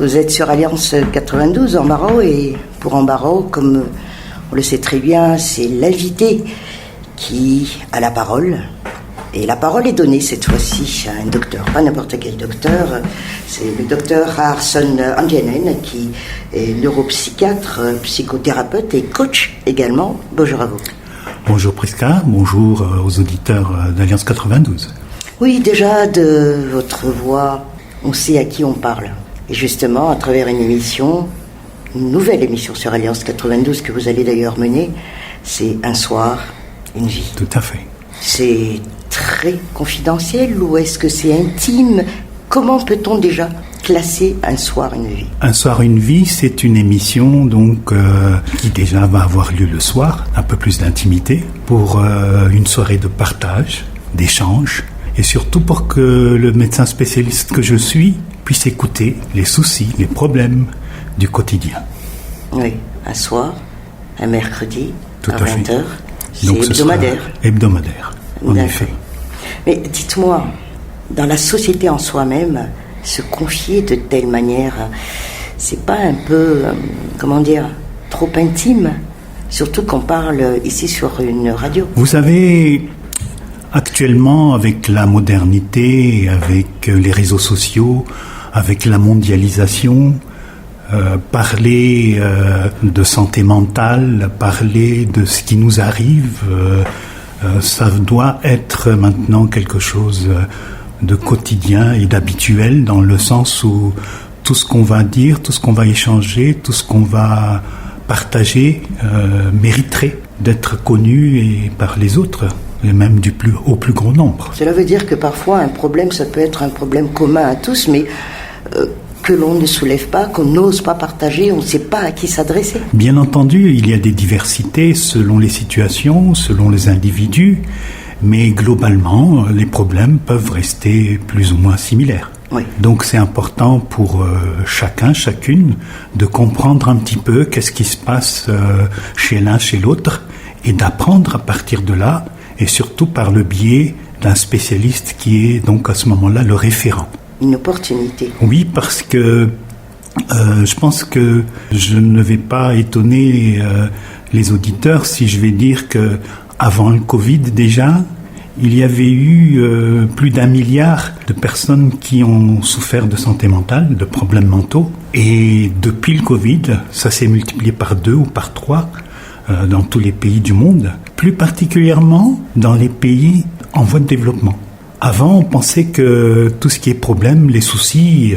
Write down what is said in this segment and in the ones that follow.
Vous êtes sur Alliance 92 en Barreau, et pour en Barreau, comme on le sait très bien, c'est l'invité qui a la parole. Et la parole est donnée cette fois-ci à un docteur, pas n'importe quel docteur, c'est le docteur Aarson Anjenen, qui est neuropsychiatre, psychothérapeute et coach également. Bonjour à vous. Bonjour Prisca, bonjour aux auditeurs d'Alliance 92. Oui, déjà de votre voix, on sait à qui on parle. Et justement, à travers une émission, une nouvelle émission sur Alliance 92 que vous allez d'ailleurs mener, c'est Un soir, une vie. Tout à fait. C'est très confidentiel ou est-ce que c'est intime? Comment peut-on déjà classer Un soir, une vie? Un soir, une vie, c'est une émission donc qui déjà va avoir lieu le soir, un peu plus d'intimité, pour une soirée de partage, d'échange, et surtout pour que le médecin spécialiste que je suis puisse écouter les soucis, les problèmes du quotidien. Oui, un soir, un mercredi, tout à 20h, c'est donc hebdomadaire. Hebdomadaire, en effet. Mais dites-moi, dans la société en soi-même, se confier de telle manière, c'est pas un peu, trop intime? Surtout qu'on parle ici sur une radio. Vous savez, actuellement, avec la modernité, avec les réseaux sociaux, avec la mondialisation, parler de santé mentale, parler de ce qui nous arrive, ça doit être maintenant quelque chose de quotidien et d'habituel, dans le sens où tout ce qu'on va dire, tout ce qu'on va échanger, tout ce qu'on va partager mériterait d'être connu et par les autres, et même au plus grand nombre. Cela veut dire que parfois un problème, ça peut être un problème commun à tous, mais que l'on ne soulève pas, qu'on n'ose pas partager, on ne sait pas à qui s'adresser. Bien entendu, il y a des diversités selon les situations, selon les individus, mais globalement, les problèmes peuvent rester plus ou moins similaires. Oui. Donc c'est important pour chacun, chacune, de comprendre un petit peu qu'est-ce qui se passe chez l'un, chez l'autre, et d'apprendre à partir de là, et surtout par le biais d'un spécialiste qui est donc à ce moment-là le référent. Une opportunité. Oui, parce que je pense que je ne vais pas étonner les auditeurs si je vais dire que avant le Covid déjà, il y avait eu plus d'1 milliard de personnes qui ont souffert de santé mentale, de problèmes mentaux. Et depuis le Covid, ça s'est multiplié par 2 ou par 3 dans tous les pays du monde, plus particulièrement dans les pays en voie de développement. Avant, on pensait que tout ce qui est problème, les soucis,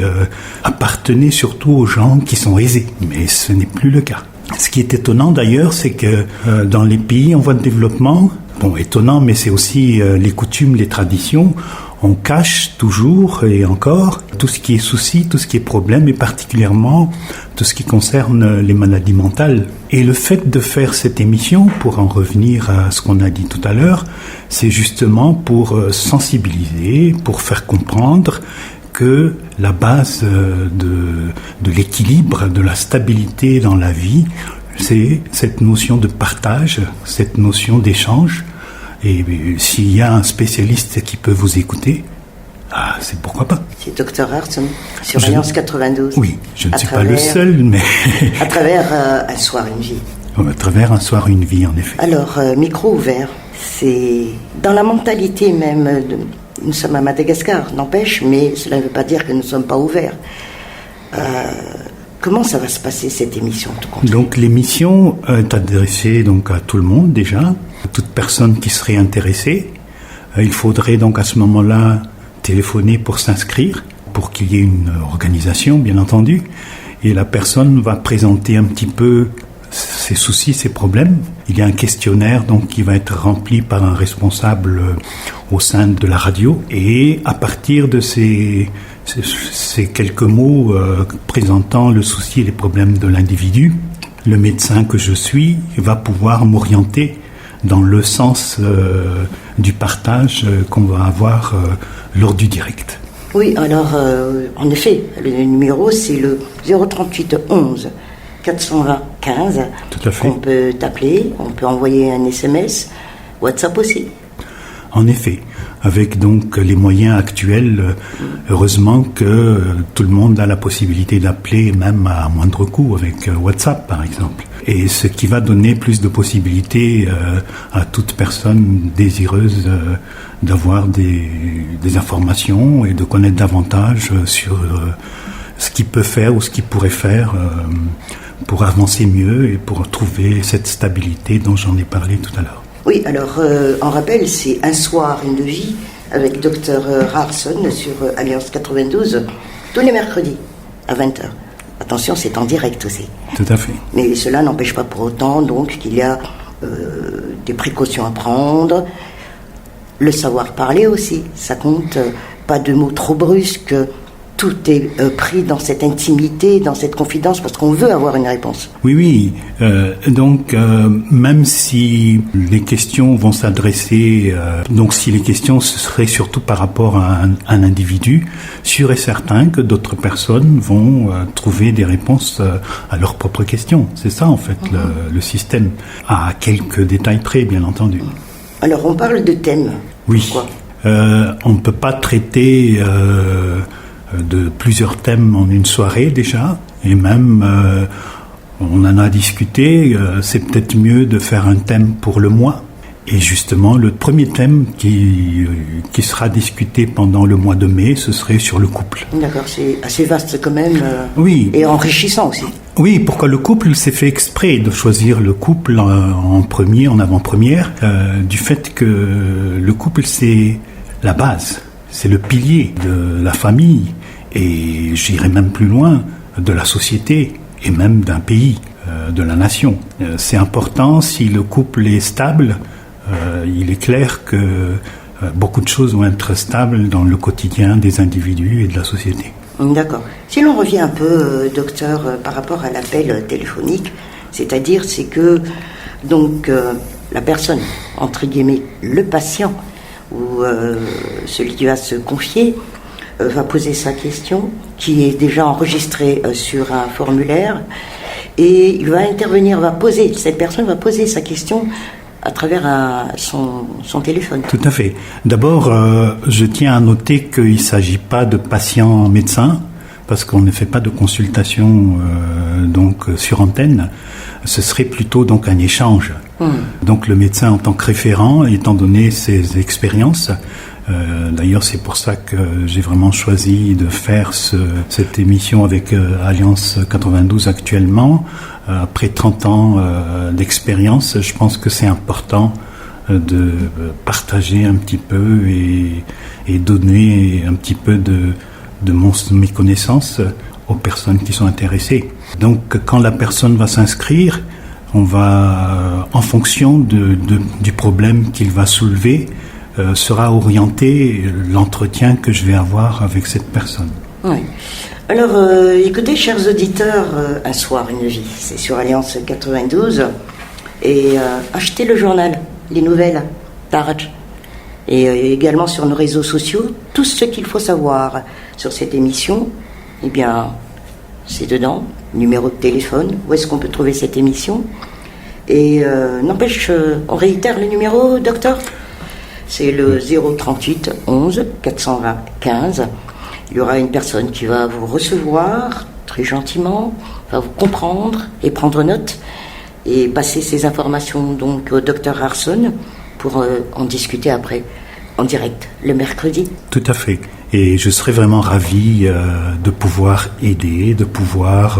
appartenaient surtout aux gens qui sont aisés. Mais ce n'est plus le cas. Ce qui est étonnant d'ailleurs, c'est que dans les pays en voie de développement, étonnant, mais c'est aussi les coutumes, les traditions, on cache toujours et encore tout ce qui est souci, tout ce qui est problème, et particulièrement tout ce qui concerne les maladies mentales. Et le fait de faire cette émission, pour en revenir à ce qu'on a dit tout à l'heure, c'est justement pour sensibiliser, pour faire comprendre que la base de l'équilibre, de la stabilité dans la vie, c'est cette notion de partage, cette notion d'échange. Et s'il y a un spécialiste qui peut vous écouter, c'est pourquoi pas. C'est Dr Aarson, sur Alliance 92. Oui, je ne suis pas le seul, mais... à travers Un soir, une vie. À travers Un soir, une vie, en effet. Alors, micro ouvert, c'est dans la mentalité même... Nous sommes à Madagascar, n'empêche, mais cela ne veut pas dire que nous ne sommes pas ouverts. Comment ça va se passer, cette émission, tout compte? Donc l'émission est adressée donc à tout le monde déjà, à toute personne qui serait intéressée. Il faudrait donc à ce moment-là téléphoner pour s'inscrire, pour qu'il y ait une organisation, bien entendu. Et la personne va présenter un petit peu ses soucis, ses problèmes. Il y a un questionnaire donc qui va être rempli par un responsable au sein de la radio. Et à partir de ces quelques mots présentant le souci et les problèmes de l'individu, le médecin que je suis va pouvoir m'orienter dans le sens du partage qu'on va avoir lors du direct. Oui, alors en effet, le numéro c'est le 038 11 420 15. Tout à fait. On peut t'appeler, on peut envoyer un SMS, WhatsApp aussi. En effet. avec donc les moyens actuels. Heureusement que tout le monde a la possibilité d'appeler même à moindre coût avec WhatsApp par exemple. Et ce qui va donner plus de possibilités à toute personne désireuse d'avoir des informations et de connaître davantage sur ce qu'il peut faire ou ce qu'il pourrait faire pour avancer mieux et pour trouver cette stabilité dont j'en ai parlé tout à l'heure. Oui, alors en rappel, c'est Un soir, une vie avec Dr Rarson sur Alliance 92 tous les mercredis à 20h. Attention, c'est en direct aussi. Tout à fait. Mais cela n'empêche pas pour autant donc qu'il y a des précautions à prendre, le savoir parler aussi, ça compte, pas de mots trop brusques, tout est pris dans cette intimité, dans cette confidence, parce qu'on veut avoir une réponse. Oui. Donc, même si les questions vont s'adresser... donc, si les questions, ce serait surtout par rapport à un individu, sûr et certain que d'autres personnes vont trouver des réponses à leurs propres questions. C'est ça, en fait, le système. À quelques détails près, bien entendu. Alors, on parle de thèmes. Oui. Pourquoi on ne peut pas traiter... de plusieurs thèmes en une soirée déjà, et même on en a discuté, c'est peut-être mieux de faire un thème pour le mois. Et justement, le premier thème qui sera discuté pendant le mois de mai, ce serait sur le couple. D'accord, c'est assez vaste quand même. Oui. Et enrichissant aussi. Oui, pourquoi le couple? C'est fait exprès de choisir le couple en premier, en avant-première, du fait que le couple, c'est la base. C'est le pilier de la famille et j'irai même plus loin, de la société et même d'un pays, de la nation. C'est important, si le couple est stable, il est clair que beaucoup de choses vont être stables dans le quotidien des individus et de la société. D'accord. Si l'on revient un peu, docteur, par rapport à l'appel téléphonique, c'est-à-dire c'est que donc la personne, entre guillemets, le patient, où celui qui va se confier va poser sa question, qui est déjà enregistrée sur un formulaire, et il va intervenir, cette personne va poser sa question à travers son téléphone. Tout à fait. D'abord, je tiens à noter qu'il ne s'agit pas de patient médecin, parce qu'on ne fait pas de consultation donc sur antenne. Ce serait plutôt donc un échange. Donc le médecin en tant que référent, étant donné ses expériences, d'ailleurs c'est pour ça que j'ai vraiment choisi de faire cette émission avec Alliance 92 actuellement. Après 30 ans d'expérience, je pense que c'est important de partager un petit peu et donner un petit peu de mes connaissances aux personnes qui sont intéressées. Donc quand la personne va s'inscrire, on va, en fonction du problème qu'il va soulever, sera orienté l'entretien que je vais avoir avec cette personne. Oui. Alors, écoutez, chers auditeurs, Un soir, une vie, c'est sur Alliance 92, et achetez le journal, les nouvelles, Tarj, et également sur nos réseaux sociaux, tout ce qu'il faut savoir sur cette émission, eh bien, c'est dedans, numéro de téléphone, où est-ce qu'on peut trouver cette émission, et n'empêche, on réitère le numéro, docteur, c'est le 038 11 420 15. Il y aura une personne qui va vous recevoir très gentiment, va vous comprendre et prendre note et passer ces informations donc au docteur Rarson pour en discuter après en direct le mercredi. Tout à fait. Et je serais vraiment ravi de pouvoir aider, de pouvoir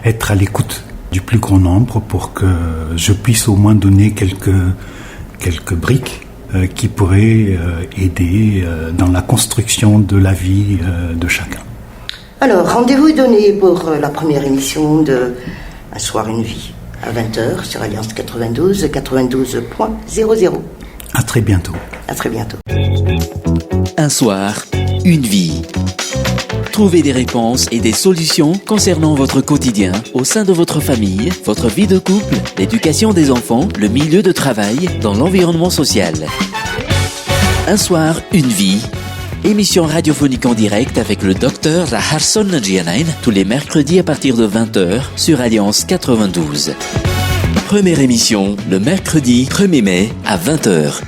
être à l'écoute du plus grand nombre pour que je puisse au moins donner quelques briques qui pourraient aider dans la construction de la vie de chacun. Alors, rendez-vous est donné pour la première émission de Un soir, une vie, à 20h sur Alliance 92, 92.00. À très bientôt. À très bientôt. Un soir, une vie. Trouvez des réponses et des solutions concernant votre quotidien au sein de votre famille, votre vie de couple, l'éducation des enfants, le milieu de travail, dans l'environnement social. Un soir, une vie. Émission radiophonique en direct avec le docteur Rarson Najianain tous les mercredis à partir de 20h sur Alliance 92. Première émission le mercredi 1er mai à 20h.